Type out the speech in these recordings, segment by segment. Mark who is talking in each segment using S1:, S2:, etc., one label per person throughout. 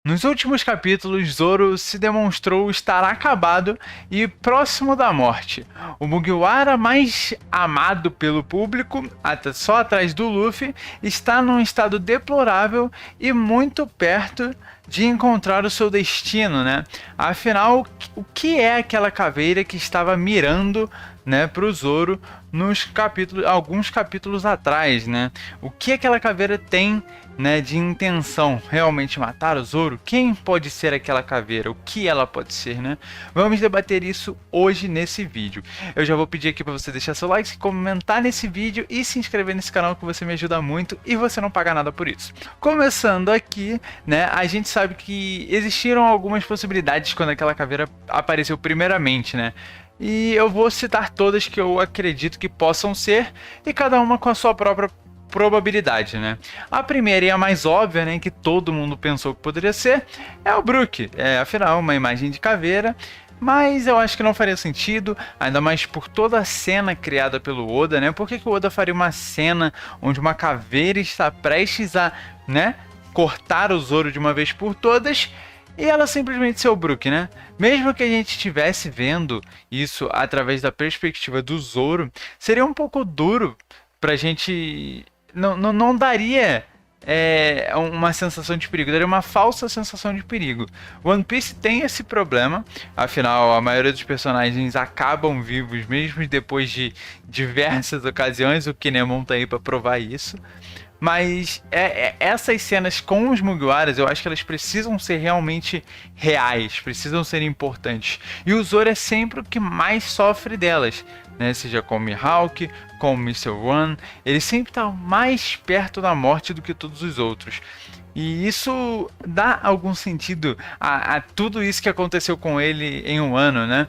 S1: Nos últimos capítulos, Zoro se demonstrou estar acabado e próximo da morte. O Mugiwara mais amado pelo público, até só atrás do Luffy, está num estado deplorável e muito perto de encontrar o seu destino, né? Afinal, o que é aquela caveira que estava mirando, né, para o Zoro nos capítulos, alguns capítulos atrás, né? O que aquela caveira tem, né, de intenção? Realmente matar o Zoro? Quem pode ser aquela caveira? O que ela pode ser, né? Vamos debater isso hoje nesse vídeo. Eu já vou pedir aqui para você deixar seu like, comentar nesse vídeo e se inscrever nesse canal, que você me ajuda muito e você não paga nada por isso. Começando aqui, né, a gente sabe que existiram algumas possibilidades quando aquela caveira apareceu primeiramente, né? E eu vou citar todas que eu acredito que possam ser, e cada uma com a sua própria probabilidade, né? A primeira e a mais óbvia, né, que todo mundo pensou que poderia ser, é o Brook. Afinal, uma imagem de caveira, mas eu acho que não faria sentido, ainda mais por toda a cena criada pelo Oda, né? Por que o Oda faria uma cena onde uma caveira está prestes a, né, cortar o Zoro de uma vez por todas, e ela simplesmente ser o Brook, né? Mesmo que a gente estivesse vendo isso através da perspectiva do Zoro, seria um pouco duro pra gente. Não daria uma sensação de perigo, daria uma falsa sensação de perigo. One Piece tem esse problema, afinal, a maioria dos personagens acabam vivos mesmo depois de diversas ocasiões, o Kinemon tá aí pra provar isso. Mas essas cenas com os Mugiwaras, eu acho que elas precisam ser realmente reais, precisam ser importantes. E o Zoro é sempre o que mais sofre delas, né? Seja com o Mihawk, com o Mr. One, ele sempre está mais perto da morte do que todos os outros. E isso dá algum sentido a tudo isso que aconteceu com ele em um ano, né?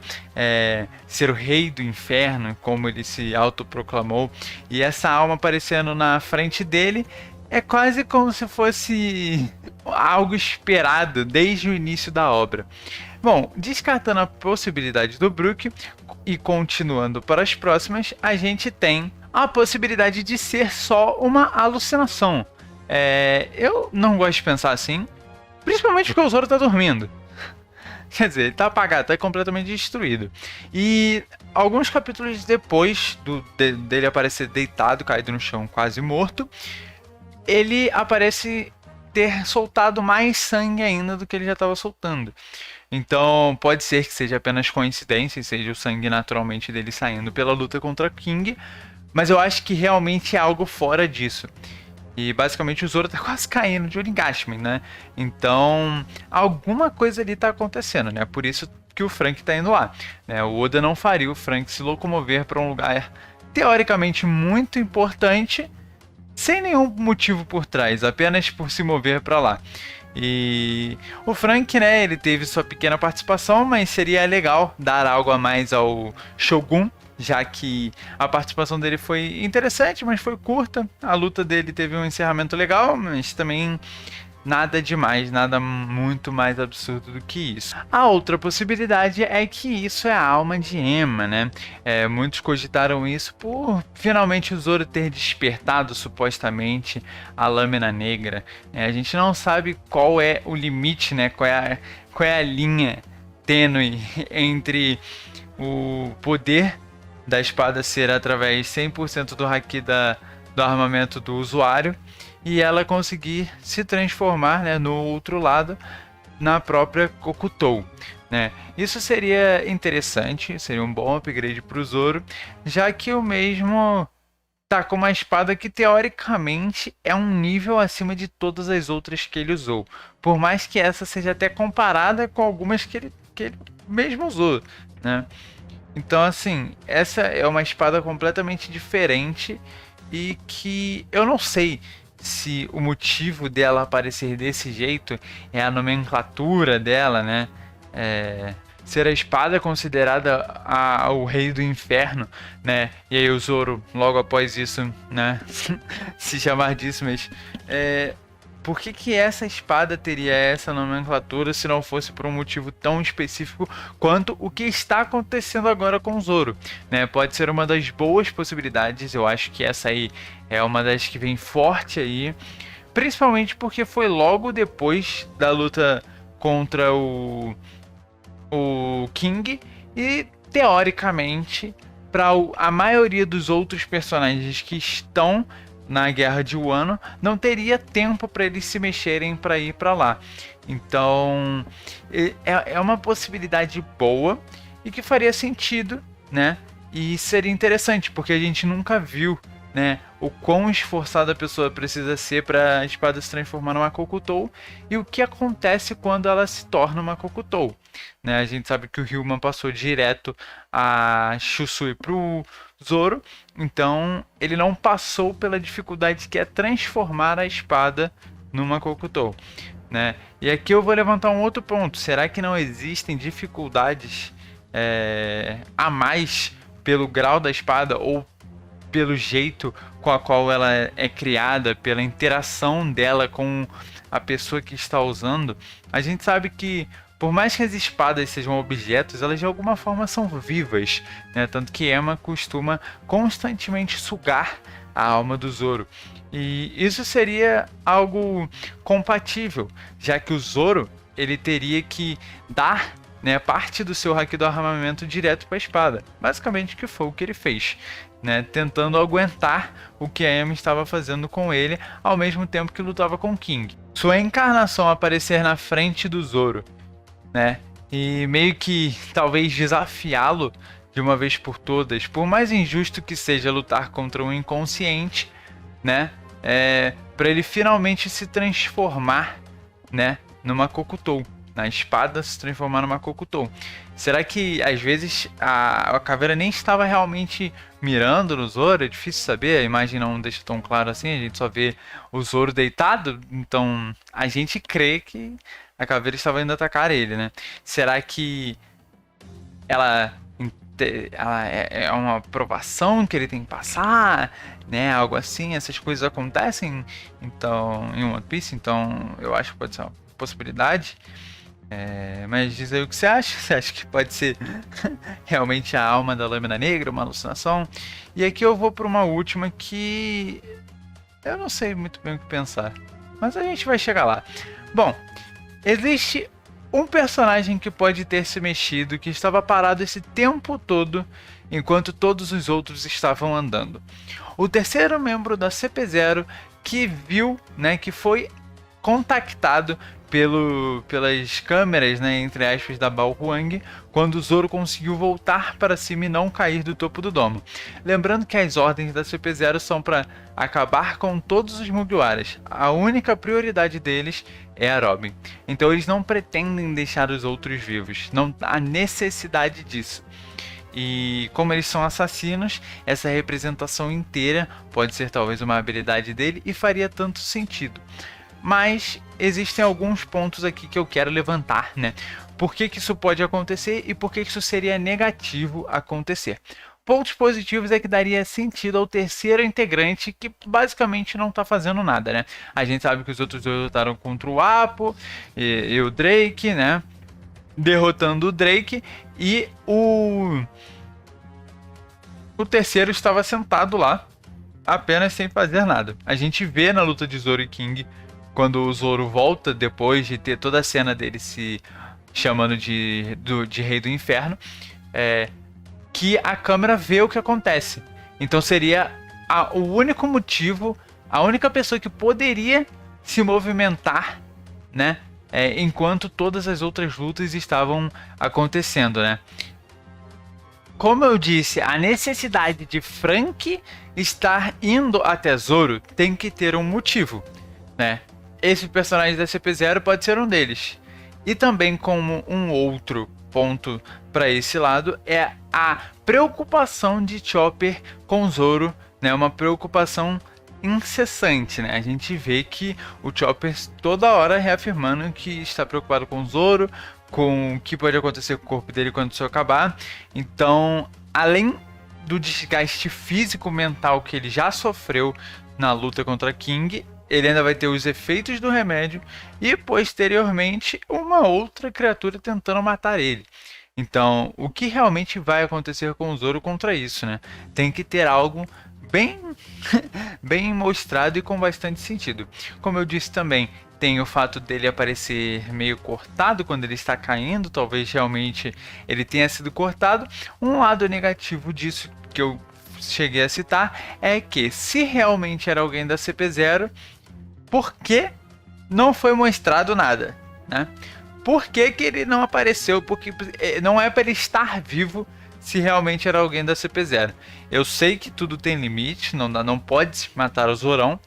S1: Ser o rei do inferno, como ele se autoproclamou, e essa alma aparecendo na frente dele é quase como se fosse algo esperado desde o início da obra. Bom, descartando a possibilidade do Brook e continuando para as próximas, a gente tem a possibilidade de ser só uma alucinação. Eu não gosto de pensar assim, principalmente porque o Zoro tá dormindo. Quer dizer, ele tá apagado, tá completamente destruído. E alguns capítulos depois dele aparecer deitado, caído no chão, quase morto, ele aparece ter soltado mais sangue ainda do que ele já estava soltando. Então pode ser que seja apenas coincidência e seja o sangue naturalmente dele saindo pela luta contra King, mas eu acho que realmente é algo fora disso. E basicamente o Zoro tá quase caindo de Onigashima, né? Então, alguma coisa ali tá acontecendo, né? Por isso que o Frank tá indo lá, né? O Oda não faria o Frank se locomover para um lugar teoricamente muito importante, sem nenhum motivo por trás, apenas por se mover para lá. E o Frank, né, ele teve sua pequena participação, mas seria legal dar algo a mais ao Shogun, já que a participação dele foi interessante, mas foi curta. A luta dele teve um encerramento legal, mas também nada demais, nada muito mais absurdo do que isso. A outra possibilidade é que isso é a alma de Emma, né? Muitos cogitaram isso por finalmente o Zoro ter despertado supostamente a lâmina negra. A gente não sabe qual é o limite, né? Qual é a linha tênue entre o poder da espada ser através 100% do haki do armamento do usuário e ela conseguir se transformar, né, no outro lado, na própria Kokutou, né? Isso seria interessante, seria um bom upgrade para o Zoro, já que o mesmo tá com uma espada que teoricamente é um nível acima de todas as outras que ele usou, por mais que essa seja até comparada com algumas que ele mesmo usou, né? Então, assim, essa é uma espada completamente diferente e que eu não sei se o motivo dela aparecer desse jeito é a nomenclatura dela, né? Ser a espada considerada o rei do inferno, né? E aí o Zoro, logo após isso, né? se chamar disso, mas... por que essa espada teria essa nomenclatura se não fosse por um motivo tão específico quanto o que está acontecendo agora com o Zoro, né? Pode ser uma das boas possibilidades, eu acho que essa aí é uma das que vem forte aí, principalmente porque foi logo depois da luta contra o King e, teoricamente, para a maioria dos outros personagens que estão na Guerra de Wano, não teria tempo para eles se mexerem para ir para lá. Então, é uma possibilidade boa e que faria sentido, né? E seria interessante, porque a gente nunca viu, né, o quão esforçada a pessoa precisa ser para a espada se transformar numa Kokutou e o que acontece quando ela se torna uma Kokutou, né? A gente sabe que o Ryuman passou direto a Shusui pro Zoro, então ele não passou pela dificuldade que é transformar a espada numa Kokutou, né? E aqui eu vou levantar um outro ponto. Será que não existem dificuldades a mais pelo grau da espada ou pelo jeito com a qual ela é criada, pela interação dela com a pessoa que está usando? A gente sabe que, por mais que as espadas sejam objetos, elas de alguma forma são vivas, né? Tanto que Emma costuma constantemente sugar a alma do Zoro. E isso seria algo compatível, já que o Zoro ele teria que dar, né, parte do seu haki do armamento direto para a espada. Basicamente, que foi o que ele fez, né, tentando aguentar o que a Emma estava fazendo com ele, ao mesmo tempo que lutava com King. Sua encarnação aparecer na frente do Zoro, né, e meio que talvez desafiá-lo de uma vez por todas, por mais injusto que seja lutar contra um inconsciente, né, para ele finalmente se transformar, né, numa Kokutou, na espada se transformar numa Kokutou. Será que às vezes a caveira nem estava realmente mirando no Zoro? É difícil saber, a imagem não deixa tão claro assim, a gente só vê o Zoro deitado, então a gente crê que a caveira estava indo atacar ele, né? Será que ela é uma provação que ele tem que passar, né? Algo assim, essas coisas acontecem então em One Piece, então eu acho que pode ser uma possibilidade. Mas diz aí o que você acha. Você acha que pode ser realmente a alma da Lâmina Negra, uma alucinação? E aqui eu vou para uma última que eu não sei muito bem o que pensar, mas a gente vai chegar lá. Bom, existe um personagem que pode ter se mexido, que estava parado esse tempo todo enquanto todos os outros estavam andando. O terceiro membro da CP0 que viu, né, que foi contactado pelas câmeras, né, entre aspas, da Bao Huang, quando o Zoro conseguiu voltar para cima e não cair do topo do domo. Lembrando que as ordens da CP0 são para acabar com todos os Mugiwaras. A única prioridade deles é a Robin. Então eles não pretendem deixar os outros vivos. Não há necessidade disso. E como eles são assassinos, essa representação inteira pode ser talvez uma habilidade dele e faria tanto sentido. Mas existem alguns pontos aqui que eu quero levantar, né? Por que isso pode acontecer e por que isso seria negativo acontecer? Pontos positivos é que daria sentido ao terceiro integrante que basicamente não está fazendo nada, né? A gente sabe que os outros dois lutaram contra o Appo e o Drake, né? Derrotando o Drake, e o terceiro estava sentado lá, apenas sem fazer nada. A gente vê na luta de Zoro e King, quando o Zoro volta depois de ter toda a cena dele se chamando de Rei do Inferno, que a câmera vê o que acontece. Então seria o único motivo, a única pessoa que poderia se movimentar, né, enquanto todas as outras lutas estavam acontecendo, né? Como eu disse, a necessidade de Franky estar indo até Zoro tem que ter um motivo, né? Esse personagem da CP0 pode ser um deles. E também, como um outro ponto para esse lado, é a preocupação de Chopper com Zoro, né? Uma preocupação incessante, né? A gente vê que o Chopper toda hora reafirmando que está preocupado com Zoro, com o que pode acontecer com o corpo dele quando isso acabar. Então, além do desgaste físico mental que ele já sofreu na luta contra King, ele ainda vai ter os efeitos do remédio e posteriormente uma outra criatura tentando matar ele. Então, o que realmente vai acontecer com o Zoro contra isso, né? Tem que ter algo bem, bem mostrado e com bastante sentido. Como eu disse também, tem o fato dele aparecer meio cortado quando ele está caindo, talvez realmente ele tenha sido cortado. Um lado negativo disso que eu cheguei a citar é que se realmente era alguém da CP0, por que não foi mostrado nada, né? Por que que ele não apareceu? Porque não é para ele estar vivo se realmente era alguém da CP0. Eu sei que tudo tem limite, não pode matar o Zorão,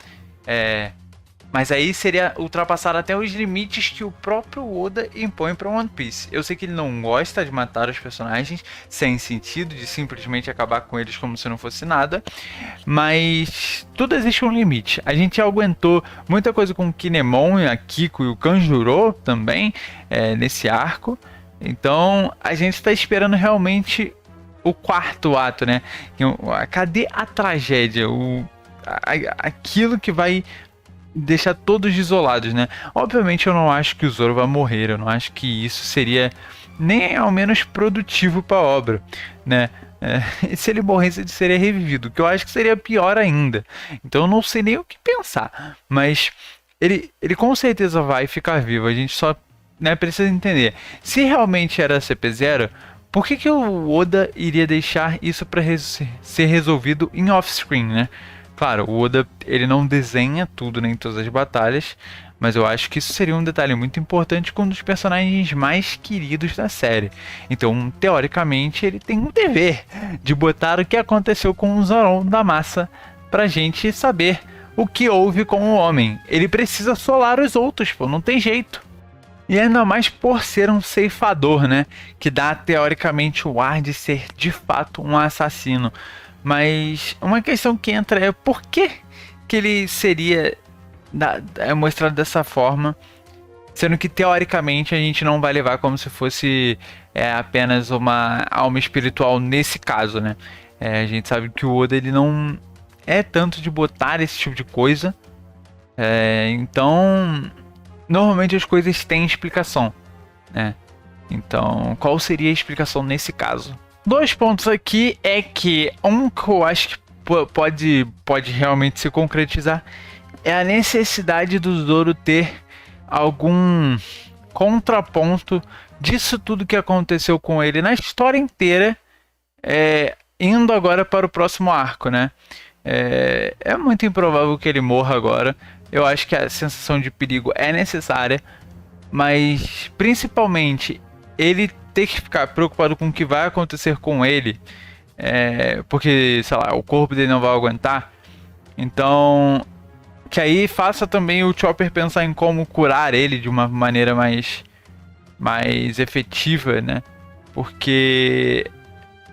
S1: mas aí seria ultrapassar até os limites que o próprio Oda impõe para One Piece. Eu sei que ele não gosta de matar os personagens sem sentido, de simplesmente acabar com eles como se não fosse nada, mas tudo existe um limite. A gente aguentou muita coisa com o Kinemon, a Kiko e o Kanjuro também nesse arco, então a gente está esperando realmente o quarto ato, né? Cadê a tragédia? Aquilo que vai deixar todos isolados, né? Obviamente eu não acho que o Zoro vai morrer, eu não acho que isso seria nem ao menos produtivo para a obra, né? Se ele morresse, ele seria revivido, que eu acho que seria pior ainda. Então eu não sei nem o que pensar, mas ele com certeza vai ficar vivo. A gente só, né, precisa entender. Se realmente era CP0, por que o Oda iria deixar isso para ser resolvido em off-screen, né? Claro, o Oda ele não desenha tudo nem todas as batalhas, mas eu acho que isso seria um detalhe muito importante com um dos personagens mais queridos da série. Então, teoricamente, ele tem um dever de botar o que aconteceu com o Zorão da Massa pra gente saber o que houve com o homem. Ele precisa solar os outros, pô, não tem jeito. E ainda mais por ser um ceifador, né? Que dá teoricamente o ar de ser de fato um assassino. Mas uma questão que entra é por que ele seria mostrado dessa forma, sendo que teoricamente a gente não vai levar como se fosse apenas uma alma espiritual nesse caso, né? A gente sabe que o Oda ele não é tanto de botar esse tipo de coisa, então normalmente as coisas têm explicação, né? Então qual seria a explicação nesse caso? Dois pontos aqui é que que eu acho que pode realmente se concretizar é a necessidade do Zoro ter algum contraponto disso tudo que aconteceu com ele na história inteira, indo agora para o próximo arco, né? É muito improvável que ele morra agora. Eu acho que a sensação de perigo é necessária, mas principalmente ele ter que ficar preocupado com o que vai acontecer com ele, porque, sei lá, o corpo dele não vai aguentar. Então, que aí faça também o Chopper pensar em como curar ele de uma maneira mais efetiva, né? Porque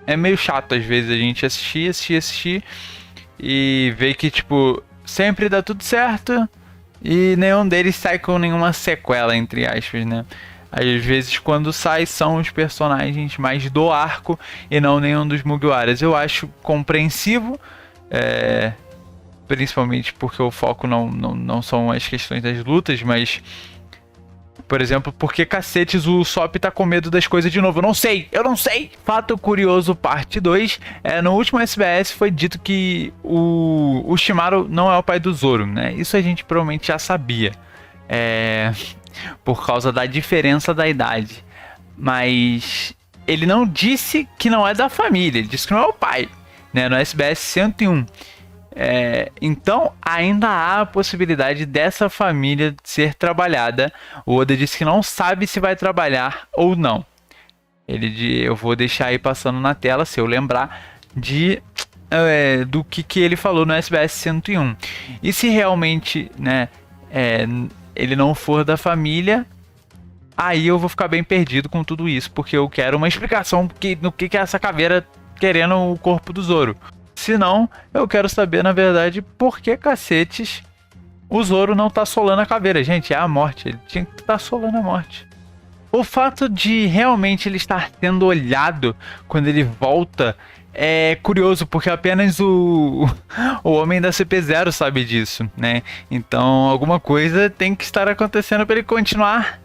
S1: é meio chato às vezes a gente assistir e ver que, tipo, sempre dá tudo certo e nenhum deles sai com nenhuma sequela, entre aspas, né? Às vezes quando sai são os personagens mais do arco e não nenhum dos Mugiwaras. Eu acho compreensivo, principalmente porque o foco não são as questões das lutas, mas, por exemplo, por que cacetes o Sop tá com medo das coisas de novo? Eu não sei! Fato curioso, parte 2. No último SBS foi dito que o Shimaru não é o pai do Zoro, né? Isso a gente provavelmente já sabia. Por causa da diferença da idade. Mas ele não disse que não é da família, ele disse que não é o pai, né? No SBS 101. Então ainda há a possibilidade dessa família ser trabalhada. O Oda disse que não sabe se vai trabalhar ou não. Eu vou deixar aí passando na tela, se eu lembrar do que ele falou no SBS 101. E se realmente, né, ele não for da família, aí eu vou ficar bem perdido com tudo isso, porque eu quero uma explicação no que é essa caveira querendo o corpo do Zoro. Se não, eu quero saber, na verdade, por que cacetes o Zoro não tá solando a caveira. Gente, é a morte, ele tinha que estar solando a morte. O fato de realmente ele estar sendo olhado quando ele volta é curioso, porque apenas o homem da CP0 sabe disso, né? Então alguma coisa tem que estar acontecendo para ele continuar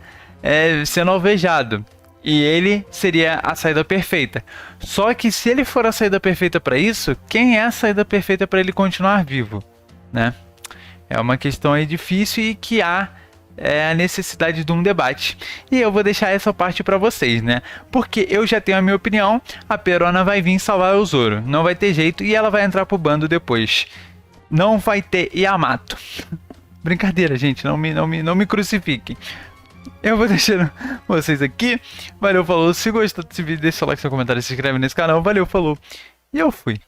S1: sendo alvejado. E ele seria a saída perfeita. Só que se ele for a saída perfeita para isso, quem é a saída perfeita para ele continuar vivo, né? É uma questão aí difícil e que há a necessidade de um debate. E eu vou deixar essa parte para vocês, né? Porque eu já tenho a minha opinião, a Perona vai vir salvar o Zoro. Não vai ter jeito e ela vai entrar pro bando depois. Não vai ter Yamato. Brincadeira, gente, não me crucifiquem. Eu vou deixando vocês aqui. Valeu, falou. Se gostou desse vídeo, deixa o like, seu comentário, se inscreve nesse canal. Valeu, falou. E eu fui.